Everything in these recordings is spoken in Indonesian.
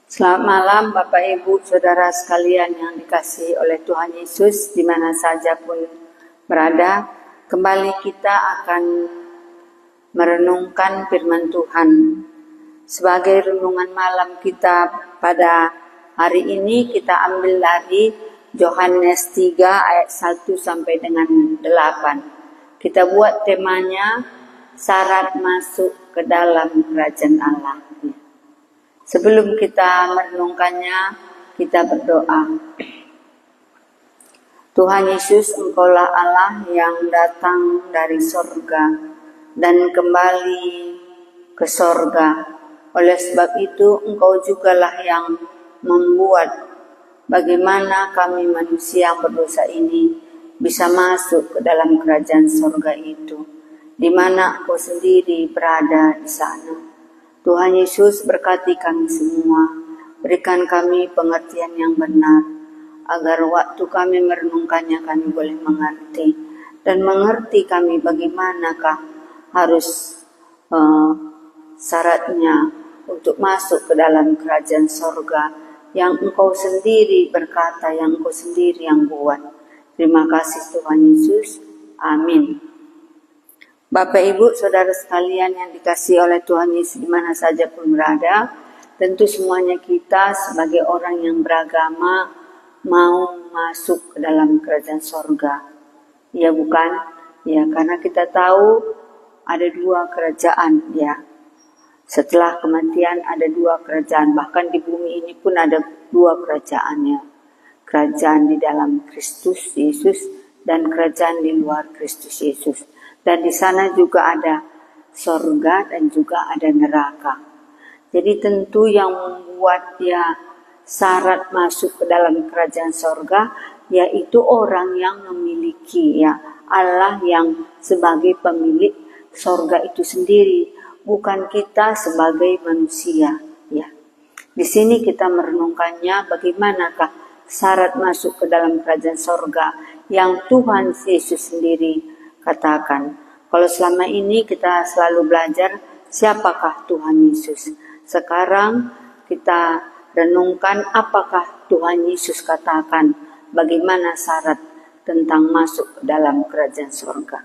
Selamat malam Bapak Ibu Saudara sekalian yang dikasihi oleh Tuhan Yesus di mana saja pun berada. Kembali kita akan merenungkan firman Tuhan. Sebagai renungan malam kita pada hari ini kita ambil dari Yohanes 3 ayat 1 sampai dengan 8. Kita buat temanya syarat masuk ke dalam kerajaan Allah. Sebelum kita merenungkannya, kita berdoa. Tuhan Yesus, Engkaulah Allah yang datang dari sorga dan kembali ke sorga. Oleh sebab itu, Engkau jugalah yang membuat bagaimana kami manusia yang berdosa ini bisa masuk ke dalam kerajaan sorga itu, di mana Engkau sendiri berada di sana. Tuhan Yesus berkati kami semua, berikan kami pengertian yang benar, agar waktu kami merenungkannya kami boleh mengerti, dan mengerti kami bagaimanakah harus syaratnya untuk masuk ke dalam kerajaan sorga, yang Engkau sendiri berkata, yang Engkau sendiri yang buat. Terima kasih Tuhan Yesus, amin. Bapak Ibu Saudara sekalian yang dikasihi oleh Tuhan Yesus di mana saja pun berada, tentu semuanya kita sebagai orang yang beragama mau masuk ke dalam kerajaan sorga. Ya bukan? Ya, karena kita tahu ada dua kerajaan ya. Setelah kematian ada dua kerajaan, bahkan di bumi ini pun ada dua kerajaan ya. Kerajaan di dalam Kristus Yesus dan kerajaan di luar Kristus Yesus. Dan di sana juga ada sorga dan juga ada neraka. Jadi tentu yang membuat dia syarat masuk ke dalam kerajaan sorga, yaitu orang yang memiliki ya Allah yang sebagai pemilik sorga itu sendiri, bukan kita sebagai manusia. Ya, di sini kita merenungkannya bagaimanakah syarat masuk ke dalam kerajaan sorga yang Tuhan Yesus sendiri katakan. Kalau selama ini kita selalu belajar siapakah Tuhan Yesus. Sekarang kita renungkan apakah Tuhan Yesus katakan, bagaimana syarat tentang masuk ke dalam kerajaan surga.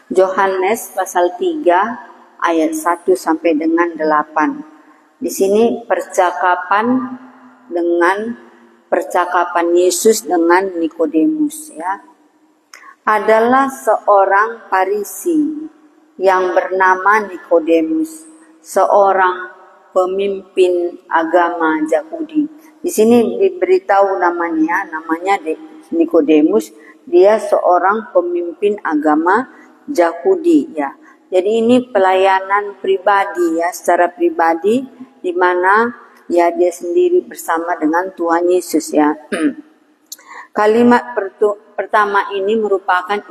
Yohanes pasal 3 ayat 1 sampai dengan 8. Di sini percakapan Yesus dengan Nikodemus ya. Adalah seorang Farisi yang bernama Nikodemus, seorang pemimpin agama Yahudi. Di sini diberitahu namanya Nikodemus, dia seorang pemimpin agama Yahudi ya. Jadi ini pelayanan pribadi ya, secara pribadi di mana ya dia sendiri bersama dengan Tuhan Yesus ya. Kalimat pertama ini merupakan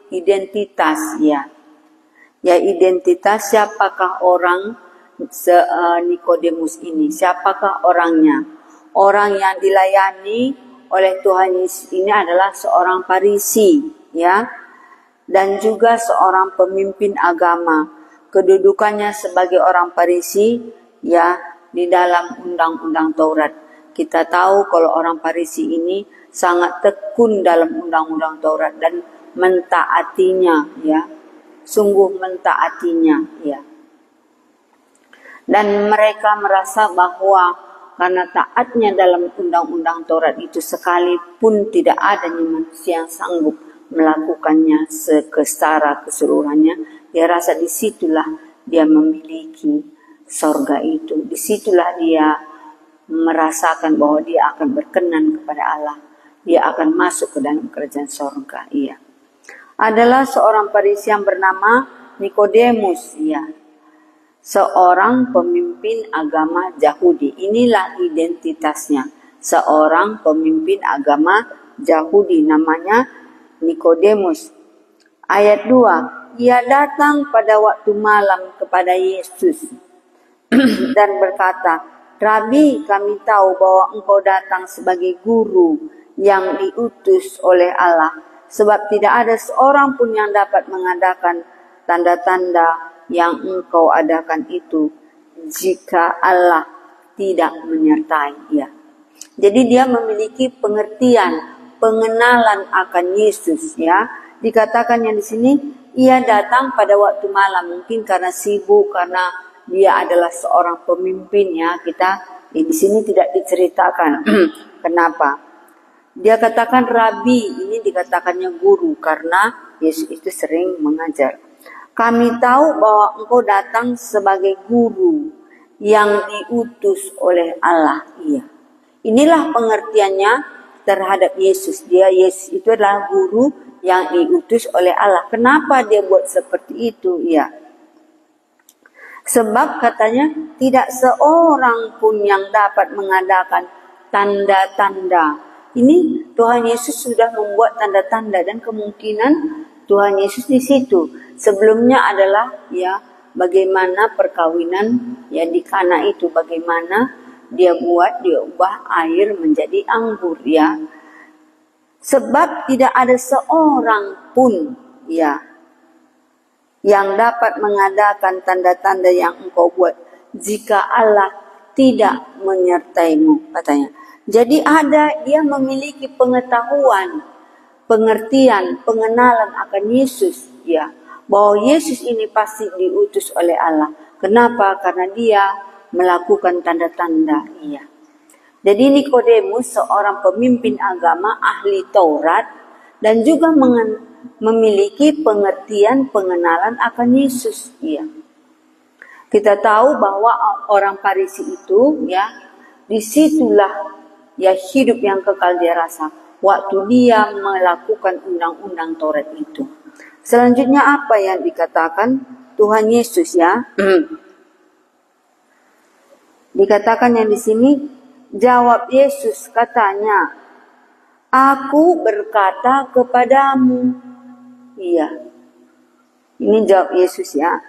identitas ya. Ya, identitas siapakah orang Nikodemus ini? Siapakah orangnya? Orang yang dilayani oleh Tuhan Yesus ini adalah seorang Farisi ya. Dan juga seorang pemimpin agama. Kedudukannya sebagai orang Farisi ya di dalam undang-undang Taurat. Kita tahu kalau orang Farisi ini sangat tekun dalam undang-undang Taurat dan mentaatinya ya. Sungguh mentaatinya ya. Dan mereka merasa bahwa karena taatnya dalam undang-undang Taurat itu sekalipun tidak adanya manusia yang sanggup melakukannya secara keseluruhannya, dia rasa disitulah dia memiliki sorga itu. Disitulah dia merasakan bahwa dia akan berkenan kepada Allah. Dia akan masuk ke dalam kerajaan sorga. Iya. Adalah seorang Farisi yang bernama Nikodemus. Iya. Seorang pemimpin agama Yahudi. Inilah identitasnya. Seorang pemimpin agama Yahudi. Namanya Nikodemus. Ayat 2. Ia datang pada waktu malam kepada Yesus. Dan berkata, Rabi, kami tahu bahwa engkau datang sebagai guru yang diutus oleh Allah, sebab tidak ada seorang pun yang dapat mengadakan tanda-tanda yang engkau adakan itu jika Allah tidak menyertai. Ya. Jadi dia memiliki pengertian, pengenalan akan Yesus. Ya, dikatakan yang di sini ia datang pada waktu malam, mungkin karena sibuk, karena dia adalah seorang pemimpin. Ya, kita di sini tidak diceritakan kenapa. Dia katakan rabi, ini dikatakannya guru karena Yesus itu sering mengajar. Kami tahu bahwa engkau datang sebagai guru yang diutus oleh Allah. Iya. Inilah pengertiannya terhadap Yesus. Yesus itu adalah guru yang diutus oleh Allah. Kenapa dia buat seperti itu? Ya. Sebab katanya tidak seorang pun yang dapat mengadakan tanda-tanda. Ini Tuhan Yesus sudah membuat tanda-tanda dan kemungkinan Tuhan Yesus di situ. Sebelumnya adalah ya bagaimana perkawinan ya di Kana itu, bagaimana dia ubah air menjadi anggur ya. Sebab tidak ada seorang pun ya yang dapat mengadakan tanda-tanda yang engkau buat jika Allah tidak menyertaimu, katanya. Jadi dia memiliki pengetahuan, pengertian, pengenalan akan Yesus ya. Bahwa Yesus ini pasti diutus oleh Allah. Kenapa? Karena dia melakukan tanda-tanda. Iya. Jadi Nikodemus seorang pemimpin agama, ahli Taurat, dan juga memiliki pengertian, pengenalan akan Yesus. Iya. Kita tahu bahwa orang Farisi itu, ya, disitulah ya hidup yang kekal dia rasa waktu dia melakukan undang-undang Taurat itu. Selanjutnya apa yang dikatakan Tuhan Yesus ya? Dikatakan yang di sini, jawab Yesus katanya, aku berkata kepadamu. Iya. Ini jawab Yesus ya.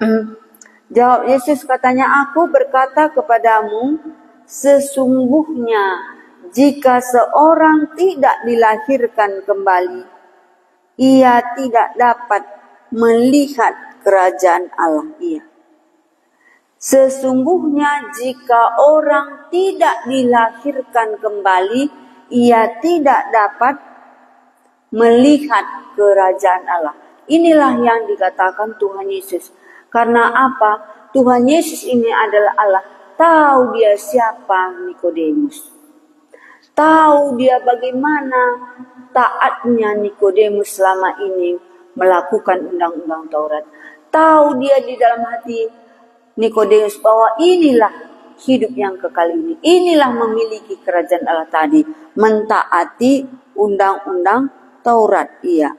Jawab Yesus katanya, aku berkata kepadamu, sesungguhnya jika seorang tidak dilahirkan kembali, ia tidak dapat melihat kerajaan Allah. Iya. Sesungguhnya jika orang tidak dilahirkan kembali, ia tidak dapat melihat kerajaan Allah. Inilah yang dikatakan Tuhan Yesus. Karena apa? Tuhan Yesus ini adalah Allah. Tahu dia siapa Nikodemus. Tahu dia bagaimana taatnya Nikodemus selama ini melakukan undang-undang Taurat. Tahu dia di dalam hati Nikodemus bahwa inilah hidup yang kekal ini. Inilah memiliki kerajaan Allah tadi. Mentaati undang-undang Taurat. Iya.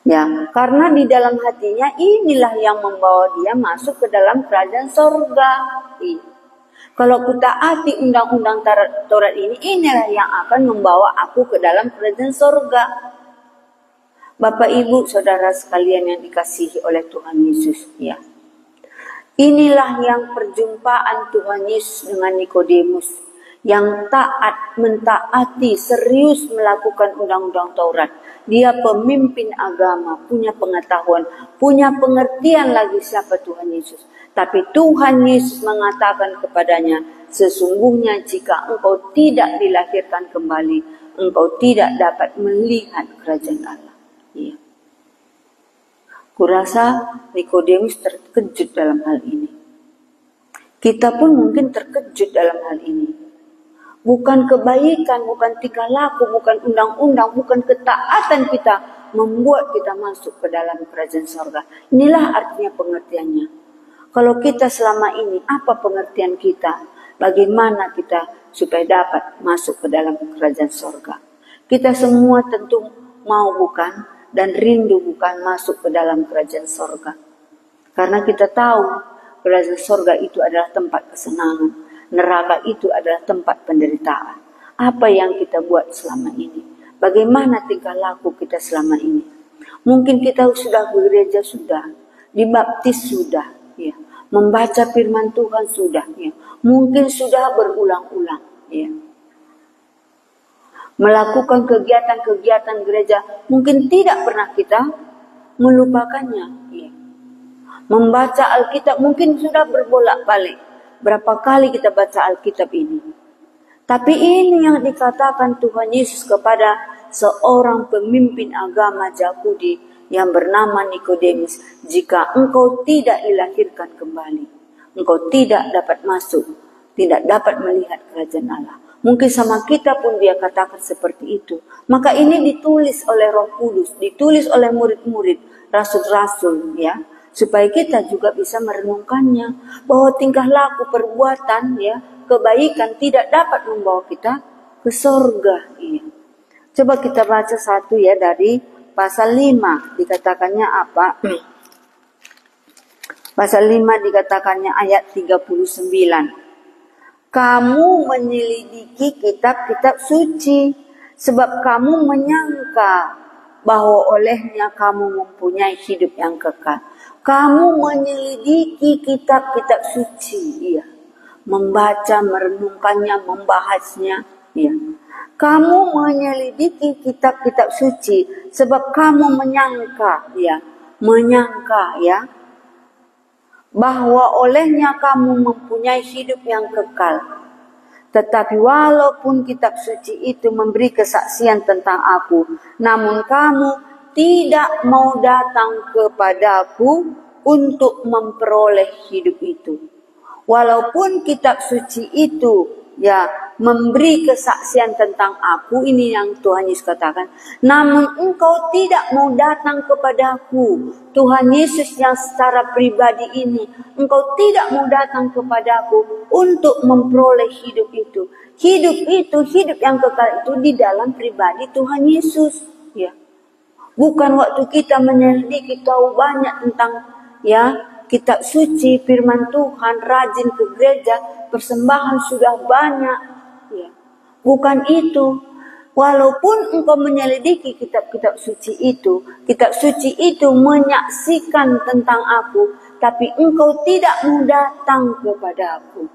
Ya, karena di dalam hatinya inilah yang membawa dia masuk ke dalam kerajaan sorga. Iya. Kalau ku taati undang-undang Taurat ini, inilah yang akan membawa aku ke dalam kerajaan sorga. Bapak, Ibu, Saudara sekalian yang dikasihi oleh Tuhan Yesus. Ya. Inilah yang perjumpaan Tuhan Yesus dengan Nikodemus. Yang taat, mentaati, serius melakukan undang-undang Taurat. Dia pemimpin agama, punya pengetahuan, punya pengertian lagi siapa Tuhan Yesus. Tapi Tuhan Yesus mengatakan kepadanya, sesungguhnya jika engkau tidak dilahirkan kembali, engkau tidak dapat melihat kerajaan Allah. Iya. Kurasa Nikodemus terkejut dalam hal ini. Kita pun mungkin terkejut dalam hal ini. Bukan kebaikan, bukan tingkah laku, bukan undang-undang, bukan ketaatan kita membuat kita masuk ke dalam kerajaan surga. Inilah artinya pengertiannya. Kalau kita selama ini, apa pengertian kita? Bagaimana kita supaya dapat masuk ke dalam kerajaan surga? Kita semua tentu mau bukan, dan rindu bukan masuk ke dalam kerajaan surga. Karena kita tahu kerajaan surga itu adalah tempat kesenangan. Neraka itu adalah tempat penderitaan. Apa yang kita buat selama ini? Bagaimana tingkah laku kita selama ini? Mungkin kita sudah gereja sudah, dibaptis sudah, ya. Membaca firman Tuhan sudah, ya. Mungkin sudah berulang-ulang, ya. Melakukan kegiatan-kegiatan gereja, mungkin tidak pernah kita melupakannya, ya. Membaca Alkitab mungkin sudah berbolak-balik. berapa kali kita baca Alkitab ini. Tapi ini yang dikatakan Tuhan Yesus kepada seorang pemimpin agama Yahudi yang bernama Nikodemus. Jika engkau tidak dilahirkan kembali, engkau tidak dapat masuk, tidak dapat melihat kerajaan Allah. Mungkin sama kita pun dia katakan seperti itu. Maka ini ditulis oleh Roh Kudus, ditulis oleh murid-murid, rasul-rasul, ya, supaya kita juga bisa merenungkannya bahwa tingkah laku, perbuatan, ya, kebaikan tidak dapat membawa kita ke surga. Ya. Coba kita baca satu ya dari pasal 5 dikatakannya apa? Pasal 5 dikatakannya ayat 39. Kamu menyelidiki kitab-kitab suci, sebab kamu menyangka bahwa olehnya kamu mempunyai hidup yang kekal. Kamu menyelidiki kitab-kitab suci, ya, membaca, merenungkannya, membahasnya, ya. Kamu menyelidiki kitab-kitab suci, sebab kamu menyangka, ya, bahwa olehnya kamu mempunyai hidup yang kekal. Tetapi walaupun kitab suci itu memberi kesaksian tentang aku, namun kamu tidak mau datang kepadaku untuk memperoleh hidup itu. Walaupun kitab suci itu, ya, memberi kesaksian tentang aku, ini yang Tuhan Yesus katakan, namun engkau tidak mau datang kepadaku. Tuhan Yesus yang secara pribadi ini, engkau tidak mau datang kepadaku untuk memperoleh hidup itu. Hidup yang kekal itu di dalam pribadi Tuhan Yesus, ya. Bukan waktu kita menyelidiki tahu banyak tentang, ya, kitab suci, firman Tuhan, rajin ke gereja, persembahan sudah banyak, ya. Bukan itu. Walaupun engkau menyelidiki kitab-kitab suci itu menyaksikan tentang aku, tapi engkau tidak mau datang kepada aku.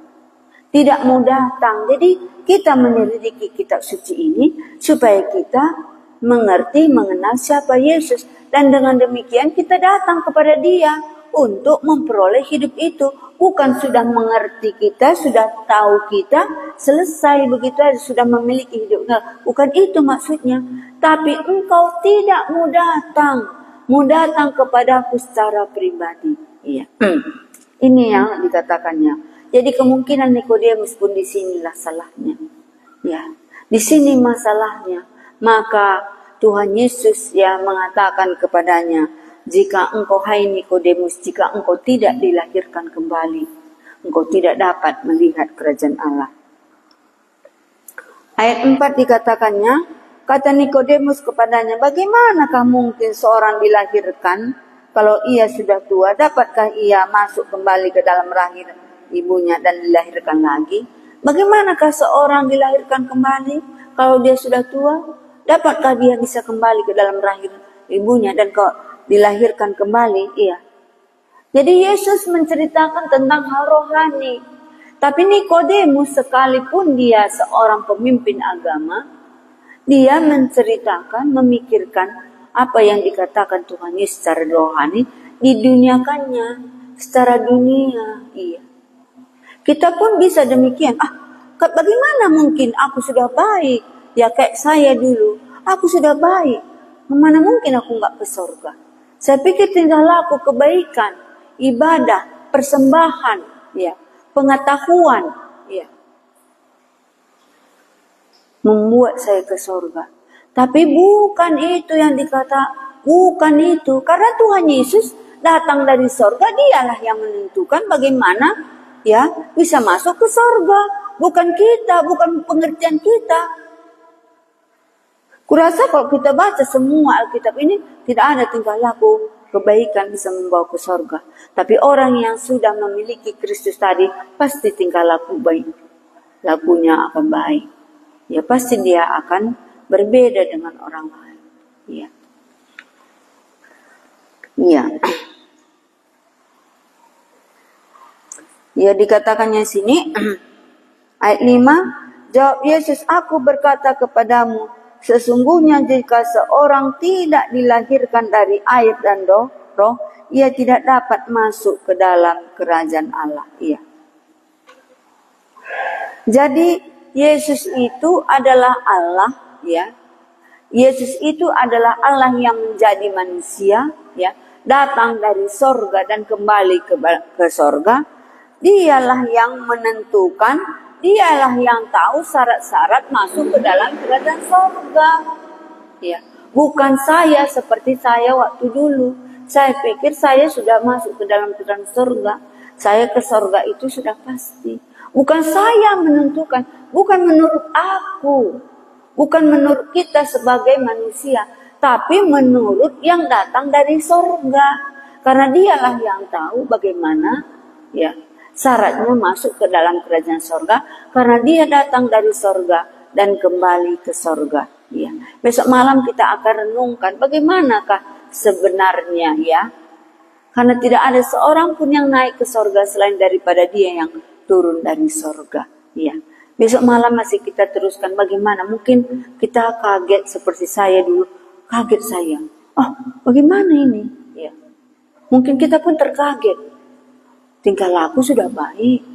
Tidak mau datang. Jadi kita menyelidiki kitab suci ini supaya kita mengerti, mengenal siapa Yesus. Dan dengan demikian kita datang kepada Dia untuk memperoleh hidup itu. Bukan sudah mengerti kita, sudah tahu kita, selesai begitu aja, sudah memiliki hidup. Nah, bukan itu maksudnya. Tapi engkau tidak mau datang kepadaku secara pribadi. Iya. Ini yang dikatakannya. Jadi kemungkinan Nikodemus pun di sinilah salahnya. Ya, di sini masalahnya. Maka Tuhan Yesus ya mengatakan kepadanya, jika engkau hai Nikodemus, jika engkau tidak dilahirkan kembali, engkau tidak dapat melihat kerajaan Allah. Ayat 4 dikatakannya, kata Nikodemus kepadanya, bagaimanakah mungkin seorang dilahirkan kalau ia sudah tua? Dapatkah ia masuk kembali ke dalam rahim ibunya dan dilahirkan lagi? Bagaimanakah seorang dilahirkan kembali kalau dia sudah tua? Dapatkah dia bisa kembali ke dalam rahim ibunya dan kau dilahirkan kembali? Iya. Jadi Yesus menceritakan tentang hal rohani. Tapi Nikodemus sekalipun dia seorang pemimpin agama, dia menceritakan, memikirkan apa yang dikatakan Tuhan Yesus secara rohani, diduniakannya secara dunia. Iya. Kita pun bisa demikian. Bagaimana mungkin aku sudah baik? Ya kayak saya dulu. Aku sudah baik. Mana mungkin aku nggak ke surga? Saya pikir tinggal laku kebaikan, ibadah, persembahan, ya, pengetahuan, ya, membuat saya ke surga. Tapi bukan itu yang bukan itu. Karena Tuhan Yesus datang dari surga, Dialah yang menentukan bagaimana ya bisa masuk ke surga. Bukan kita, bukan pengertian kita. Kurasa kalau kita baca semua Alkitab ini, tidak ada tingkah laku kebaikan bisa membawa ke surga. Tapi orang yang sudah memiliki Kristus tadi, pasti tingkah laku baik. Lakunya akan baik. Ya pasti dia akan berbeda dengan orang lain. Ya. Ya. Ya dikatakannya sini, ayat 5, jawab Yesus, aku berkata kepadamu, sesungguhnya jika seorang tidak dilahirkan dari air dan roh, ia tidak dapat masuk ke dalam kerajaan Allah. Iya. Jadi Yesus itu adalah Allah, ya. Yesus itu adalah Allah yang menjadi manusia, ya, datang dari sorga dan kembali ke sorga. Dialah yang menentukan, dialah yang tahu syarat-syarat masuk ke dalam kerajaan sorga, ya. Bukan saya seperti saya waktu dulu. Saya pikir saya sudah masuk ke dalam kerajaan sorga. Saya ke sorga itu sudah pasti. Bukan saya menentukan, bukan menurut aku. Bukan menurut kita sebagai manusia, tapi menurut yang datang dari sorga. Karena dialah yang tahu bagaimana, ya, syaratnya masuk ke dalam kerajaan sorga. Karena dia datang dari sorga dan kembali ke sorga. Ya. Besok malam kita akan renungkan bagaimanakah sebenarnya, ya. Karena tidak ada seorang pun yang naik ke sorga selain daripada dia yang turun dari sorga. Ya. Besok malam masih kita teruskan bagaimana. Mungkin kita kaget seperti saya dulu. Kaget saya. Oh, bagaimana ini? Ya. Mungkin kita pun terkaget. Tingkah laku sudah baik.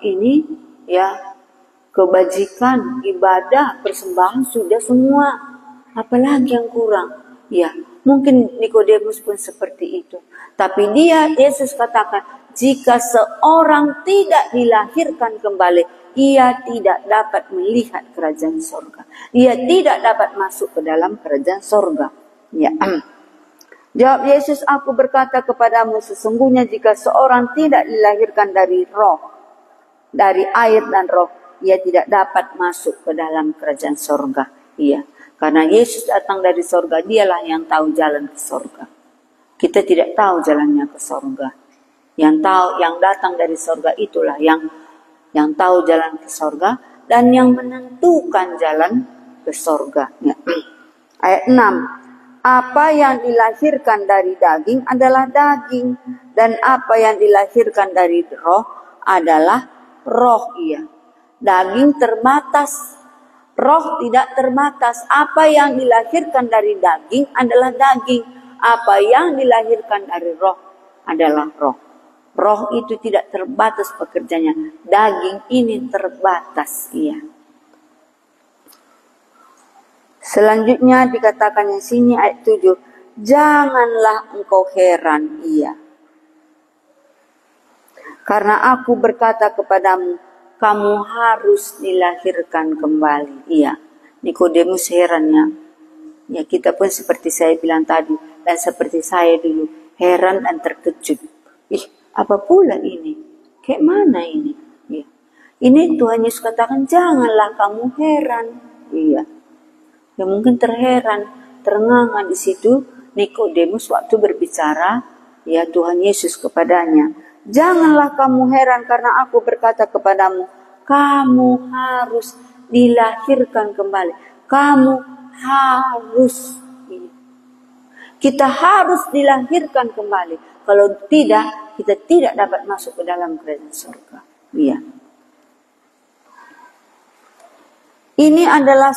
Ini, ya, kebajikan, ibadah, persembahan sudah semua. Apalagi yang kurang? Ya, mungkin Nikodemus pun seperti itu. Tapi Yesus katakan, jika seorang tidak dilahirkan kembali, ia tidak dapat melihat kerajaan sorga. Ia tidak dapat masuk ke dalam kerajaan sorga. Ya. Jawab Yesus, aku berkata kepadamu, sesungguhnya jika seorang tidak dilahirkan dari roh, dari air dan roh, ia tidak dapat masuk ke dalam kerajaan sorga. Iya. Karena Yesus datang dari sorga, dialah yang tahu jalan ke sorga. Kita tidak tahu jalannya ke sorga. Yang datang dari sorga itulah yang tahu jalan ke sorga dan yang menentukan jalan ke sorga. Ya. Ayat 6. Apa yang dilahirkan dari daging adalah daging, dan apa yang dilahirkan dari roh adalah roh. Iya. Daging terbatas, roh tidak terbatas. Apa yang dilahirkan dari daging adalah daging, apa yang dilahirkan dari roh adalah roh. Roh itu tidak terbatas pekerjanya. Daging ini terbatas. Iya. Selanjutnya dikatakan di sini ayat 7. Janganlah engkau heran. Iya. Karena aku berkata kepadamu, kamu harus dilahirkan kembali. Iya. Nikodemus herannya. Ya, kita pun seperti saya bilang tadi. Dan seperti saya dulu. Heran dan terkejut. Apa pula ini? Kayak mana ini? Ya. Ini Tuhan Yesus katakan, janganlah kamu heran. Iya. Ya mungkin terheran, terengah di situ Nikodemus waktu berbicara, ya Tuhan Yesus kepadanya. Janganlah kamu heran karena aku berkata kepadamu, kamu harus dilahirkan kembali. Kamu harus. Kita harus dilahirkan kembali. Kalau tidak, kita tidak dapat masuk ke dalam kerajaan surga. Iya. Ini adalah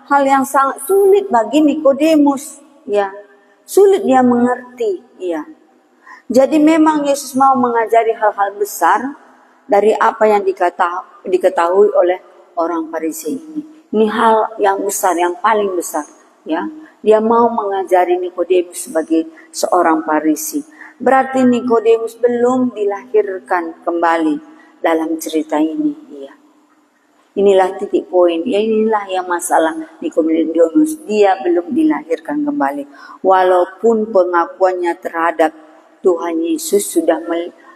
hal yang sangat sulit bagi Nikodemus. Ya. Sulit dia mengerti. Ya. Jadi memang Yesus mau mengajari hal-hal besar dari apa yang diketahui oleh orang Farisi ini. Ini hal yang besar, yang paling besar. Ya. Dia mau mengajari Nikodemus sebagai seorang Farisi. Berarti Nikodemus belum dilahirkan kembali dalam cerita ini. Ya. Inilah titik poin. Ya, inilah yang masalah Nikodemus. Dia belum dilahirkan kembali. Walaupun pengakuannya terhadap Tuhan Yesus sudah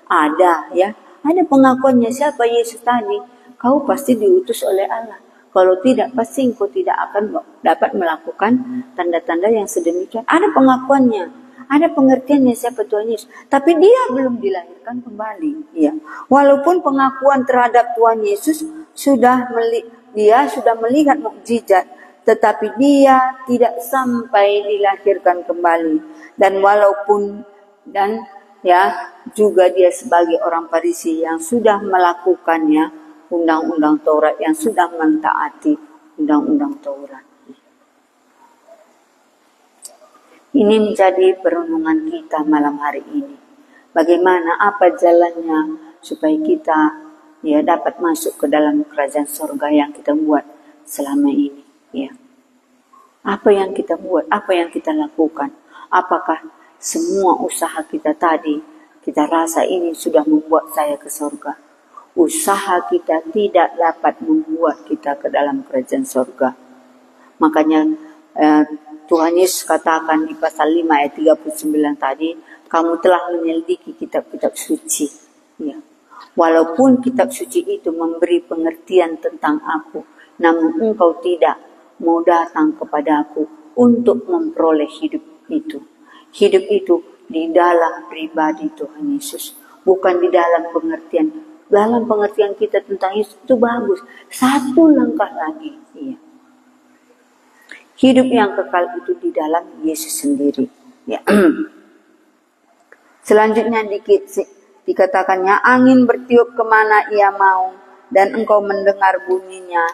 ada. Ya, ada pengakuannya. Siapa Yesus tadi? Kau pasti diutus oleh Allah. Kalau tidak, pasti engkau tidak akan dapat melakukan tanda-tanda yang sedemikian. Ada pengakuannya, ada pengertiannya siapa Tuhan Yesus. Tapi dia belum dilahirkan kembali. Ya. Walaupun pengakuan terhadap Tuhan Yesus dia sudah melihat mukjizat, tetapi dia tidak sampai dilahirkan kembali. Dan juga dia sebagai orang Farisi yang sudah melakukannya, undang-undang Taurat, yang sudah mentaati undang-undang Taurat. Ini menjadi perenungan kita malam hari ini. Bagaimana, apa jalannya supaya kita ya dapat masuk ke dalam kerajaan surga yang kita buat selama ini. Ya. Apa yang kita buat, apa yang kita lakukan, apakah semua usaha kita tadi kita rasa ini sudah membuat saya ke surga? Usaha kita tidak dapat membuat kita ke dalam kerajaan surga. Makanya Tuhan Yesus katakan di pasal 5 ayat 39 tadi, kamu telah menyelidiki kitab-kitab suci. Ya. Walaupun kitab suci itu memberi pengertian tentang aku, namun engkau tidak mau datang kepada aku untuk memperoleh hidup itu. Hidup itu di dalam pribadi Tuhan Yesus, bukan di dalam pengertian. Dalam pengertian kita tentang Yesus itu bagus. Satu langkah lagi. Ya. Hidup yang kekal itu di dalam Yesus sendiri. Ya. Selanjutnya dikatakannya, angin bertiup kemana ia mau, dan engkau mendengar bunyinya,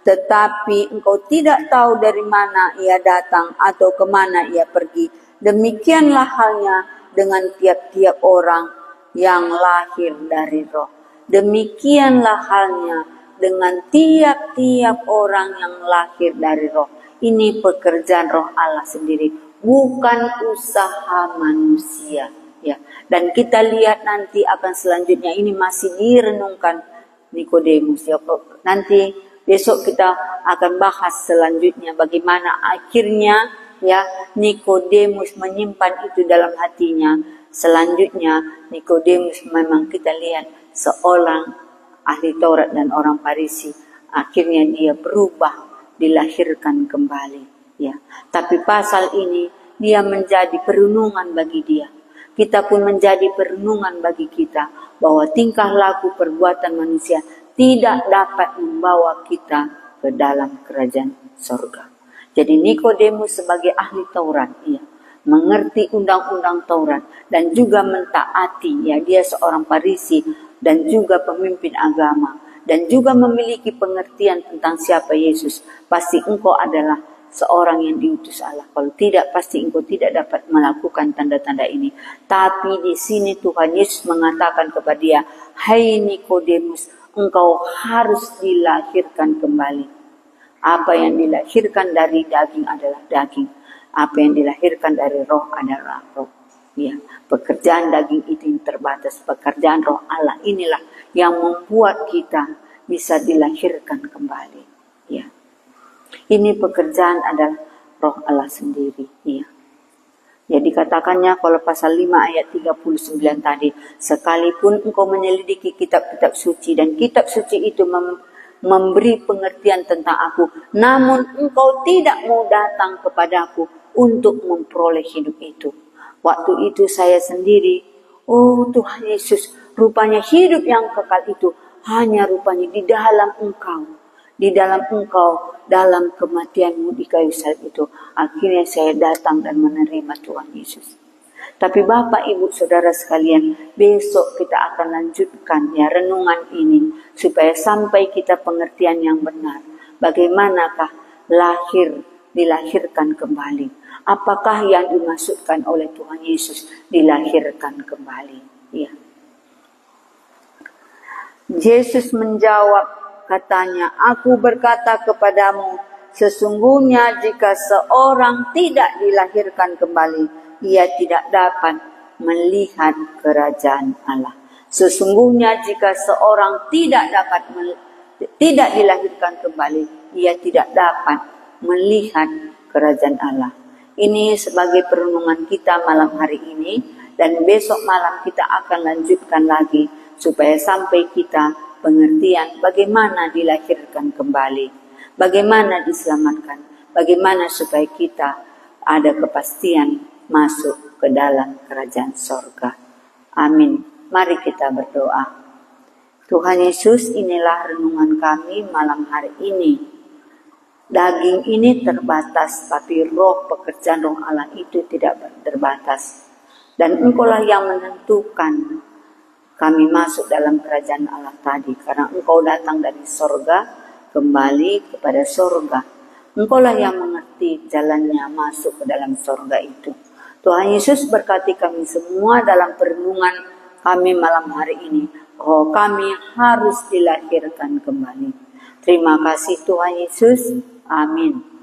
tetapi engkau tidak tahu dari mana ia datang atau kemana ia pergi. Demikianlah halnya dengan tiap-tiap orang yang lahir dari roh. Demikianlah halnya dengan tiap-tiap orang yang lahir dari roh. Ini pekerjaan roh Allah sendiri, bukan usaha manusia. Ya. Dan kita lihat nanti akan selanjutnya, ini masih direnungkan Nikodemus. Ya. Nanti besok kita akan bahas selanjutnya bagaimana akhirnya ya Nikodemus menyimpan itu dalam hatinya. Selanjutnya Nikodemus memang kita lihat seorang ahli Taurat dan orang Farisi. Akhirnya dia berubah, dilahirkan kembali. Ya. Tapi pasal ini dia menjadi perenungan bagi dia. Kita pun menjadi perenungan bagi kita bahwa tingkah laku perbuatan manusia tidak dapat membawa kita ke dalam kerajaan surga. Jadi Nikodemus sebagai ahli Taurat, ya, mengerti undang-undang Taurat dan juga mentaati, ya, dia seorang Farisi dan juga pemimpin agama dan juga memiliki pengertian tentang siapa Yesus. Pasti engkau adalah seorang yang diutus Allah. Kalau tidak, pasti engkau tidak dapat melakukan tanda-tanda ini. Tapi di sini Tuhan Yesus mengatakan kepada dia, hai Nikodemus, engkau harus dilahirkan kembali. Apa yang dilahirkan dari daging adalah daging. Apa yang dilahirkan dari roh adalah roh. Ya, pekerjaan daging itu yang terbatas. Pekerjaan roh Allah inilah yang membuat kita bisa dilahirkan kembali. Ya. Ini pekerjaan adalah roh Allah sendiri. Ya. Jadi katakannya kalau pasal 5 ayat 39 tadi, sekalipun engkau menyelidiki kitab-kitab suci dan kitab suci itu memberi pengertian tentang aku, namun engkau tidak mau datang kepadaku untuk memperoleh hidup itu. Waktu itu saya sendiri, oh Tuhan Yesus, rupanya hidup yang kekal itu hanya rupanya di dalam engkau. Di dalam engkau, dalam kematianmu di kayu salib itu. Akhirnya saya datang dan menerima Tuhan Yesus. Tapi Bapak, Ibu, Saudara sekalian, besok kita akan lanjutkan ya renungan ini. Supaya sampai kita pengertian yang benar. Bagaimanakah dilahirkan kembali. Apakah yang dimaksudkan oleh Tuhan Yesus dilahirkan kembali. Ya. Yesus menjawab, katanya, aku berkata kepadamu, sesungguhnya jika seorang tidak dilahirkan kembali, ia tidak dapat melihat kerajaan Allah. Sesungguhnya jika seorang tidak dilahirkan kembali, ia tidak dapat melihat kerajaan Allah. Ini sebagai perenungan kita malam hari ini, dan besok malam kita akan lanjutkan lagi supaya sampai kita pengertian bagaimana dilahirkan kembali, bagaimana diselamatkan, bagaimana supaya kita ada kepastian masuk ke dalam kerajaan sorga. Amin. Mari kita berdoa. Tuhan Yesus, inilah renungan kami malam hari ini. Daging ini terbatas, tapi roh, pekerjaan roh Allah itu tidak terbatas. Dan engkaulah yang menentukan kami masuk dalam kerajaan Allah tadi. Karena engkau datang dari sorga, kembali kepada sorga. Engkaulah yang mengerti jalannya masuk ke dalam sorga itu. Tuhan Yesus berkati kami semua dalam perenungan kami malam hari ini bahwa kami harus dilahirkan kembali. Terima kasih Tuhan Yesus. Amin.